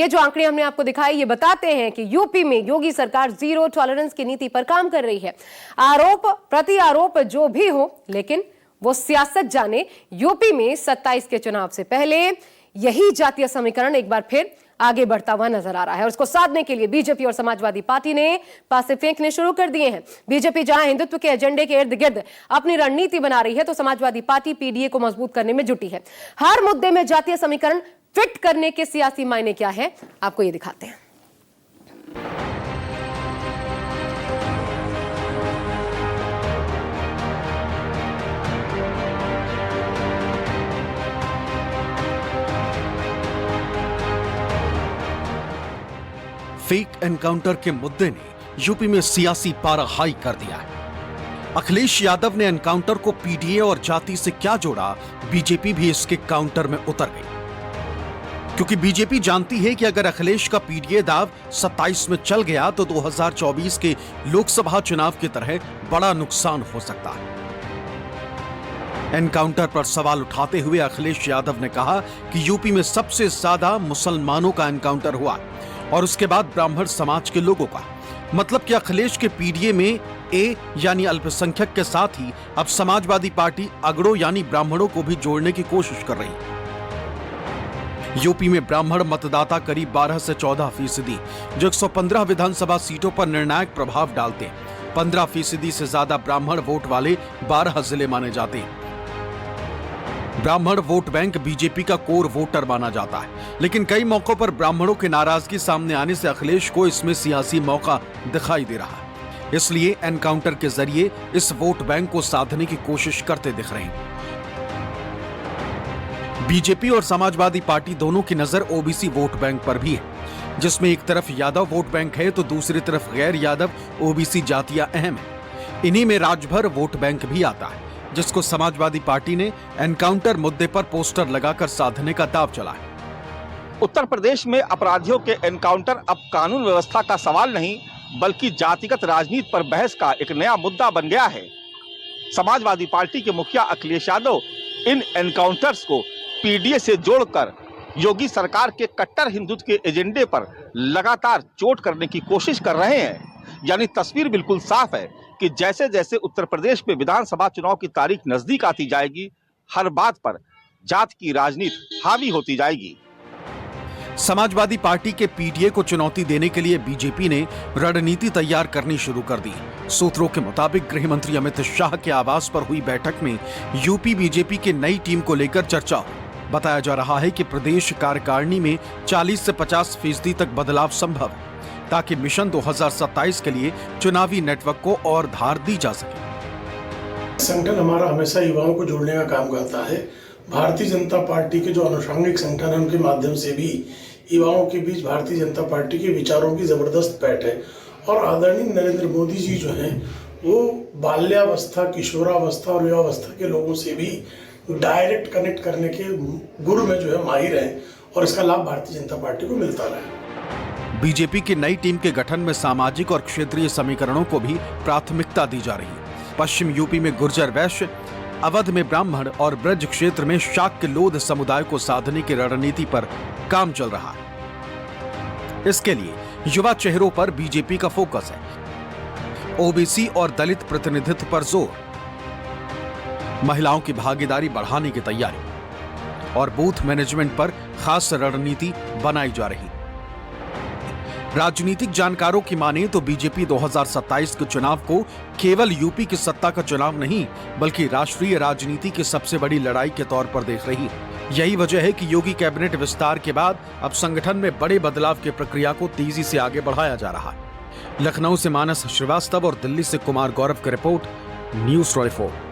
ये जो आंकड़े हमने आपको दिखाए ये बताते हैं कि यूपी में योगी सरकार जीरो टॉलरेंस की नीति पर काम कर रही है। आरोप प्रति आरोप जो भी हो, लेकिन वो सियासत जाने, यूपी में 27 के चुनाव से पहले यही जातीय समीकरण एक बार फिर आगे बढ़ता हुआ नजर आ रहा है और उसको साधने के लिए बीजेपी और समाजवादी पार्टी ने पासे फेंकने शुरू कर दिए हैं। बीजेपी जहां हिंदुत्व के एजेंडे के इर्द गिर्द अपनी रणनीति बना रही है, तो समाजवादी पार्टी पीडीए को मजबूत करने में जुटी है। हर मुद्दे में जातीय समीकरण फिट करने के सियासी मायने क्या है, आपको ये दिखाते हैं। फेक एनकाउंटर के मुद्दे ने यूपी में सियासी पारा हाई कर दिया है। अखिलेश यादव ने एनकाउंटर को पीडीए और जाति से क्या जोड़ा, बीजेपी भी इसके काउंटर में उतर गई, क्योंकि बीजेपी जानती है कि अगर अखिलेश का पीडीए दाव 27 में चल गया तो 2024 के लोकसभा चुनाव की तरह बड़ा नुकसान हो सकता है। एनकाउंटर पर सवाल उठाते हुए अखिलेश यादव ने कहा कि यूपी में सबसे ज्यादा मुसलमानों का एनकाउंटर हुआ और उसके बाद ब्राह्मण समाज के लोगों का। मतलब कि अखिलेश के पीडीए में ए यानी अल्पसंख्यक के साथ ही अब समाजवादी पार्टी अगड़ों यानी ब्राह्मणों को भी जोड़ने की कोशिश कर रही है। यूपी में ब्राह्मण मतदाता करीब 12 से 14%, जो 115 विधानसभा सीटों पर निर्णायक प्रभाव डालते हैं। 15% से ज्यादा ब्राह्मण वोट वाले 12 जिले माने जाते हैं। ब्राह्मण वोट बैंक बीजेपी का कोर वोटर माना जाता है, लेकिन कई मौकों पर ब्राह्मणों की नाराजगी सामने आने से अखिलेश को इसमें सियासी मौका दिखाई दे रहा है। इसलिए एनकाउंटर के जरिए इस वोट बैंक को साधने की कोशिश करते दिख रहे हैं। बीजेपी और समाजवादी पार्टी दोनों की नजर ओबीसी वोट बैंक पर भी है, जिसमें एक तरफ यादव वोट बैंक है तो दूसरी तरफ गैर यादव ओबीसी जातियां अहम है। इन्हीं में राजभर वोट बैंक भी आता है, जिसको समाजवादी पार्टी ने एनकाउंटर मुद्दे पर पोस्टर लगाकर साधने का दाव चला है। उत्तर प्रदेश में अपराधियों के एनकाउंटर अब कानून व्यवस्था का सवाल नहीं, बल्कि जातिगत राजनीति पर बहस का एक नया मुद्दा बन गया है। समाजवादी पार्टी के मुखिया अखिलेश यादव इन एनकाउंटर्स को पीडीए से जोड़कर योगी सरकार के कट्टर हिंदुत्व के एजेंडे पर लगातार चोट करने की कोशिश कर रहे हैं। यानी तस्वीर बिल्कुल साफ है कि जैसे जैसे उत्तर प्रदेश में विधानसभा चुनाव की तारीख नजदीक आती जाएगी, हर बात पर जात की राजनीति हावी होती जाएगी। समाजवादी पार्टी के पीडीए को चुनौती देने के लिए बीजेपी ने रणनीति तैयार करनी शुरू कर दी। सूत्रों के मुताबिक गृह मंत्री अमित शाह के आवास पर हुई बैठक में यूपी बीजेपी की नई टीम को लेकर चर्चा हुई। बताया जा रहा है कि प्रदेश कार्यकारिणी में 40 से 50% तक बदलाव संभव है, ताकि मिशन 2027 के लिए चुनावी नेटवर्क को और धार दी जा सके। संगठन हमारा हमेशा युवाओं को जोड़ने का काम करता है। भारतीय जनता पार्टी के जो अनुषंगिक संगठन है, उनके माध्यम से भी युवाओं के बीच भारतीय जनता पार्टी के विचारों की जबरदस्त पैठ है। और आदरणीय नरेंद्र मोदी जी जो हैं, वो बाल्यावस्था, किशोरावस्था और युवावस्था के लोगों से भी डायरेक्ट कनेक्ट करने के गुरु में जो है माहिर हैं, और इसका लाभ भारतीय जनता पार्टी को मिलता रहा है। बीजेपी की नई टीम के गठन में सामाजिक और क्षेत्रीय समीकरणों को भी प्राथमिकता दी जा रही है। पश्चिम यूपी में गुर्जर वैश्य, अवध में ब्राह्मण और ब्रज क्षेत्र में शाक्य लोध समुदाय को साधने की रणनीति पर काम चल रहा है। इसके लिए युवा चेहरों पर बीजेपी का फोकस है। ओबीसी और दलित प्रतिनिधित्व पर जोर, महिलाओं की भागीदारी बढ़ाने की तैयारी और बूथ मैनेजमेंट पर खास रणनीति बनाई जा रही। राजनीतिक जानकारों की माने तो बीजेपी 2027 के चुनाव को केवल यूपी की सत्ता का चुनाव नहीं, बल्कि राष्ट्रीय राजनीति की सबसे बड़ी लड़ाई के तौर पर देख रही है। यही वजह है कि योगी कैबिनेट विस्तार के बाद अब संगठन में बड़े बदलाव की प्रक्रिया को तेजी से आगे बढ़ाया जा रहा है। लखनऊ से मानस श्रीवास्तव और दिल्ली से कुमार गौरव की रिपोर्ट, न्यूज़ 24।